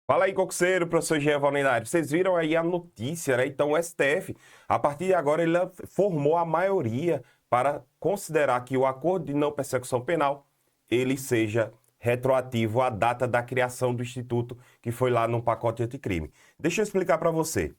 Fala aí, concurseiro, professor Jean Valnenário. Vocês viram aí a notícia, né? Então, o STF, a partir de agora, ele formou a maioria para considerar que o acordo de não persecução penal, ele seja retroativo à data da criação do Instituto, que foi lá no pacote anticrime. Deixa eu explicar para você.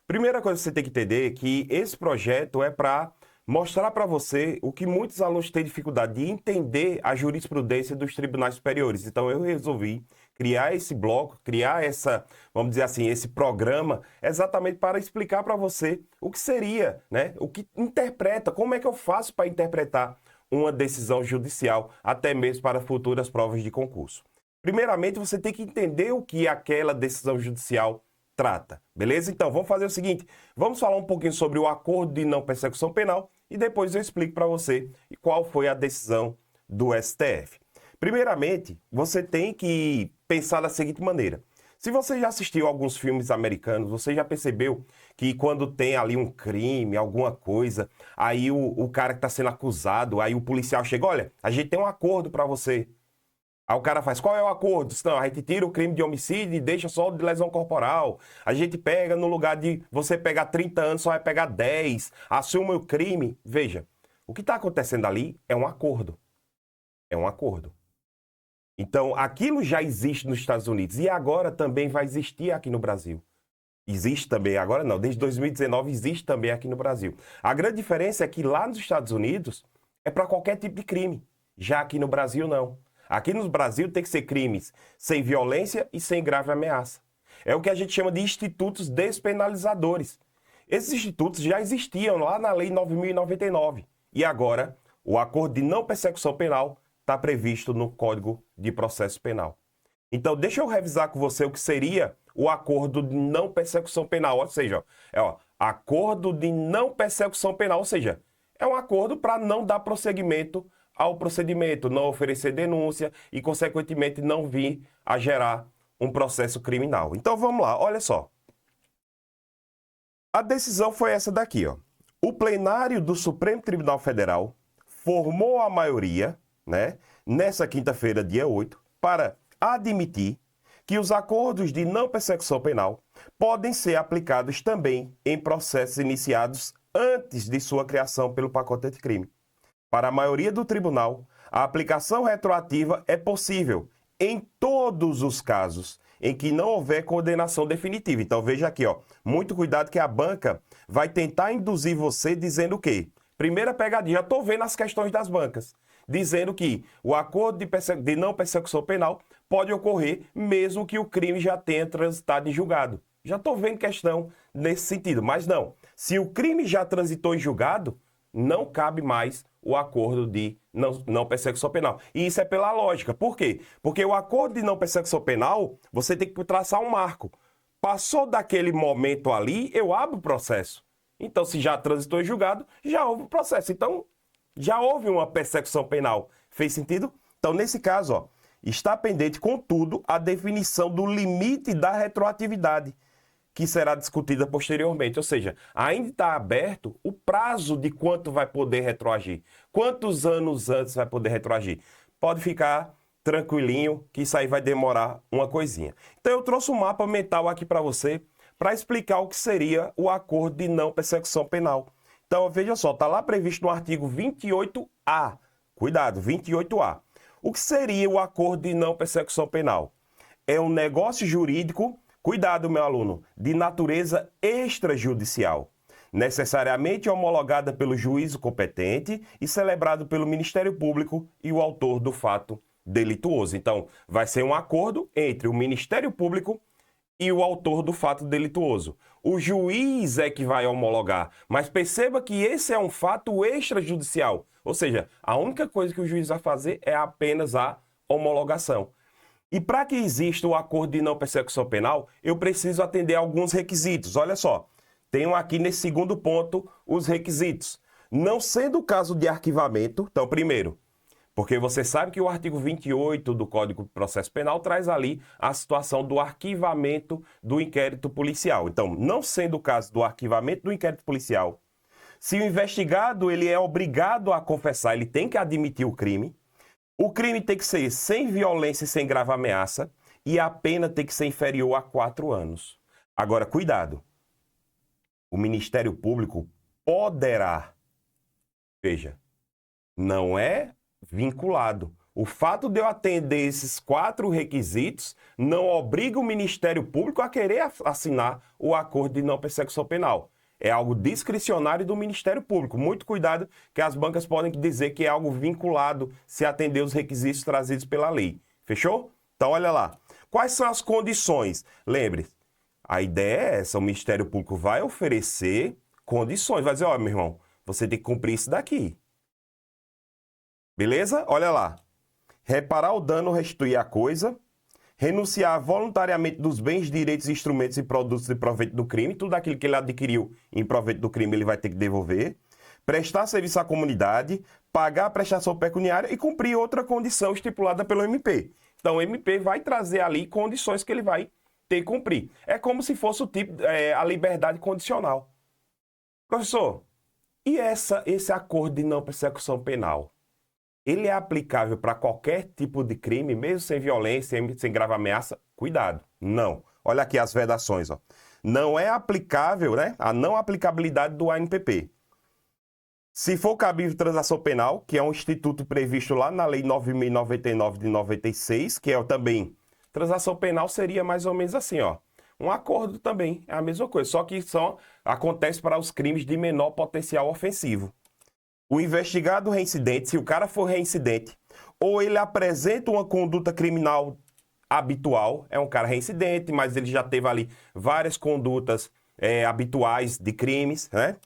Primeira coisa que você tem que entender é que esse projeto é para mostrar para você o que muitos alunos têm dificuldade de entender a jurisprudência dos tribunais superiores. Então eu resolvi criar esse bloco, criar essa, vamos dizer assim, esse programa exatamente para explicar para você o que seria, né? O que interpreta, como é que eu faço para interpretar uma decisão judicial, até mesmo para futuras provas de concurso. Primeiramente, você tem que entender o que aquela decisão judicial trata, beleza? Então, vamos fazer o seguinte, vamos falar um pouquinho sobre o acordo de não persecução penal e depois eu explico para você qual foi a decisão do STF. Primeiramente, você tem que pensar da seguinte maneira. Se você já assistiu alguns filmes americanos, você já percebeu que quando tem ali um crime, alguma coisa, aí o cara que está sendo acusado, aí o policial chega, olha, a gente tem um acordo para você. Aí o cara faz, qual é o acordo? Não, a gente tira o crime de homicídio e deixa só o de lesão corporal. A gente pega no lugar de você pegar 30 anos, só vai pegar 10. Assume o crime. Veja, o que está acontecendo ali é um acordo. É um acordo. Então, aquilo já existe nos Estados Unidos e agora também vai existir aqui no Brasil. Existe também, agora não, desde 2019 existe também aqui no Brasil. A grande diferença é que lá nos Estados Unidos é para qualquer tipo de crime. Já aqui no Brasil, não. Aqui no Brasil tem que ser crimes sem violência e sem grave ameaça. É o que a gente chama de institutos despenalizadores. Esses institutos já existiam lá na Lei 9.099. E agora, o acordo de não persecução penal está previsto no Código de Processo Penal. Então, deixa eu revisar com você o que seria o acordo de não persecução penal. Ou seja, acordo de não persecução penal. Ou seja, é um acordo para não dar prosseguimento ao procedimento, não oferecer denúncia e, consequentemente, não vir a gerar um processo criminal. Então, vamos lá, olha só. A decisão foi essa daqui, ó. O plenário do Supremo Tribunal Federal formou a maioria, né, nessa quinta-feira, dia 8, para admitir que os acordos de não persecução penal podem ser aplicados também em processos iniciados antes de sua criação pelo pacote anticrime. Para a maioria do tribunal, a aplicação retroativa é possível em todos os casos em que não houver condenação definitiva. Então veja aqui, ó, muito cuidado que a banca vai tentar induzir você dizendo o quê? Primeira pegadinha, já estou vendo as questões das bancas, dizendo que o acordo de não persecução penal pode ocorrer mesmo que o crime já tenha transitado em julgado. Já estou vendo questão nesse sentido, mas não. Se o crime já transitou em julgado, não cabe mais o acordo de não persecução penal. E isso é pela lógica. Por quê? Porque o acordo de não persecução penal, você tem que traçar um marco. Passou daquele momento ali, eu abro o processo. Então, se já transitou em julgado, já houve o processo. Então, já houve uma persecução penal. Fez sentido? Então, nesse caso, ó, está pendente, contudo, a definição do limite da retroatividade, que será discutida posteriormente. Ou seja, ainda está aberto o prazo de quanto vai poder retroagir. Quantos anos antes vai poder retroagir? Pode ficar tranquilinho que isso aí vai demorar uma coisinha. Então eu trouxe um mapa mental aqui para você para explicar o que seria o acordo de não persecução penal. Então veja só, está lá previsto no artigo 28A. Cuidado, 28A. O que seria o acordo de não persecução penal? É um negócio jurídico, cuidado, meu aluno, de natureza extrajudicial, necessariamente homologada pelo juízo competente e celebrado pelo Ministério Público e o autor do fato delituoso. Então, vai ser um acordo entre o Ministério Público e o autor do fato delituoso. O juiz é que vai homologar, mas perceba que esse é um fato extrajudicial, ou seja, a única coisa que o juiz vai fazer é apenas a homologação. E para que exista o acordo de não persecução penal, eu preciso atender a alguns requisitos. Olha só, tenho aqui nesse segundo ponto os requisitos. Não sendo o caso de arquivamento, então, primeiro, porque você sabe que o artigo 28 do Código de Processo Penal traz ali a situação do arquivamento do inquérito policial. Então, não sendo o caso do arquivamento do inquérito policial, se o investigado ele é obrigado a confessar, ele tem que admitir o crime tem que ser sem violência e sem grave ameaça, e a pena tem que ser inferior a 4 anos. Agora, cuidado. O Ministério Público poderá, veja, não é vinculado. O fato de eu atender esses 4 requisitos não obriga o Ministério Público a querer assinar o acordo de não persecução penal. É algo discricionário do Ministério Público. Muito cuidado, que as bancas podem dizer que é algo vinculado se atender os requisitos trazidos pela lei. Fechou? Então, olha lá. Quais são as condições? Lembre-se, a ideia é essa, o Ministério Público vai oferecer condições. Vai dizer, ó, meu irmão, você tem que cumprir isso daqui. Beleza? Olha lá. Reparar o dano, restituir a coisa, renunciar voluntariamente dos bens, direitos, instrumentos e produtos de proveito do crime, tudo aquilo que ele adquiriu em proveito do crime ele vai ter que devolver, prestar serviço à comunidade, pagar a prestação pecuniária e cumprir outra condição estipulada pelo MP. Então o MP vai trazer ali condições que ele vai ter que cumprir. É como se fosse o tipo, a liberdade condicional. Professor, e esse acordo de não persecução penal? Ele é aplicável para qualquer tipo de crime, mesmo sem violência, sem grave ameaça? Cuidado, não. Olha aqui as vedações. Ó. Não é aplicável, né? A não aplicabilidade do ANPP. Se for cabível transação penal, que é um instituto previsto lá na Lei 9.099 de 96, que é também... Transação penal seria mais ou menos assim, ó. Um acordo também, é a mesma coisa, só que acontece para os crimes de menor potencial ofensivo. O investigado reincidente, se o cara for reincidente, ou ele apresenta uma conduta criminal habitual, é um cara reincidente, mas ele já teve ali várias condutas habituais de crimes, né?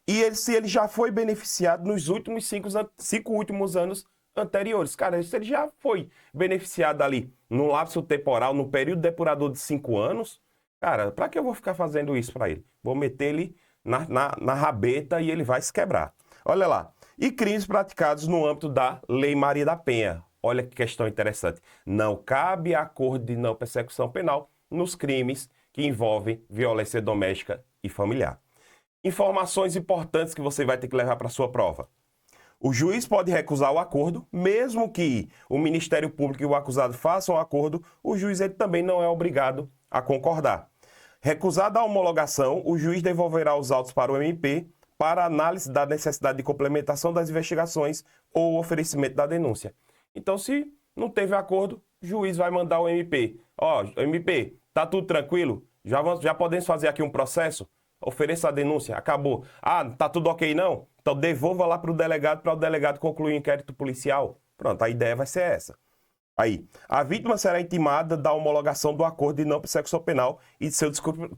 E se ele já foi beneficiado nos últimos 5 últimos anos anteriores. Cara, se ele já foi beneficiado ali no lapso temporal, no período depurador de 5 anos, cara, para que eu vou ficar fazendo isso para ele? Vou meter ele na rabeta e ele vai se quebrar. Olha lá. E crimes praticados no âmbito da Lei Maria da Penha. Olha que questão interessante. Não cabe acordo de não persecução penal nos crimes que envolvem violência doméstica e familiar. Informações importantes que você vai ter que levar para a sua prova. O juiz pode recusar o acordo, mesmo que o Ministério Público e o acusado façam o acordo, o juiz ele também não é obrigado a concordar. Recusada a homologação, o juiz devolverá os autos para o MP para análise da necessidade de complementação das investigações ou oferecimento da denúncia. Então, se não teve acordo, o juiz vai mandar o MP. Ó, MP, tá tudo tranquilo? Já podemos fazer aqui um processo? Ofereça a denúncia, acabou. Ah, tá tudo ok não? Então devolva lá para o delegado concluir o inquérito policial. Pronto, a ideia vai ser essa. Aí, a vítima será intimada da homologação do acordo de não persecução penal e de seu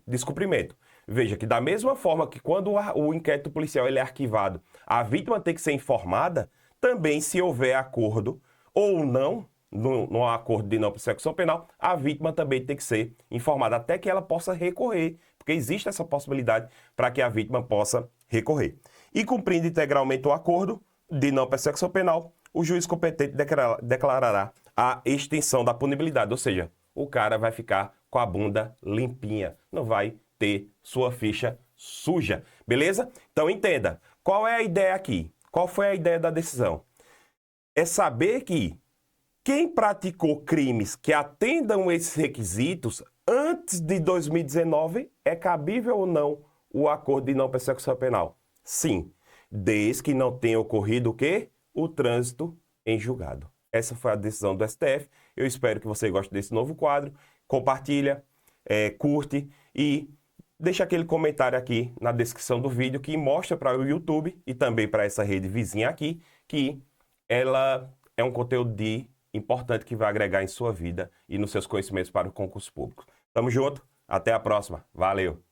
descumprimento. Veja que da mesma forma que quando o inquérito policial ele é arquivado, a vítima tem que ser informada, também se houver acordo ou não, no acordo de não persecução penal, a vítima também tem que ser informada, até que ela possa recorrer, porque existe essa possibilidade para que a vítima possa recorrer. E cumprindo integralmente o acordo de não persecução penal, o juiz competente declarará a extinção da punibilidade, ou seja, o cara vai ficar com a bunda limpinha, não vai ter sua ficha suja, beleza? Então entenda, qual é a ideia aqui? Qual foi a ideia da decisão? É saber que quem praticou crimes que atendam esses requisitos antes de 2019 é cabível ou não o acordo de não persecução penal? Sim, desde que não tenha ocorrido o quê? O trânsito em julgado. Essa foi a decisão do STF. Eu espero que você goste desse novo quadro. Compartilha, curte e deixa aquele comentário aqui na descrição do vídeo que mostra para o YouTube e também para essa rede vizinha aqui que ela é um conteúdo importante que vai agregar em sua vida e nos seus conhecimentos para o concurso público. Tamo junto, até a próxima. Valeu!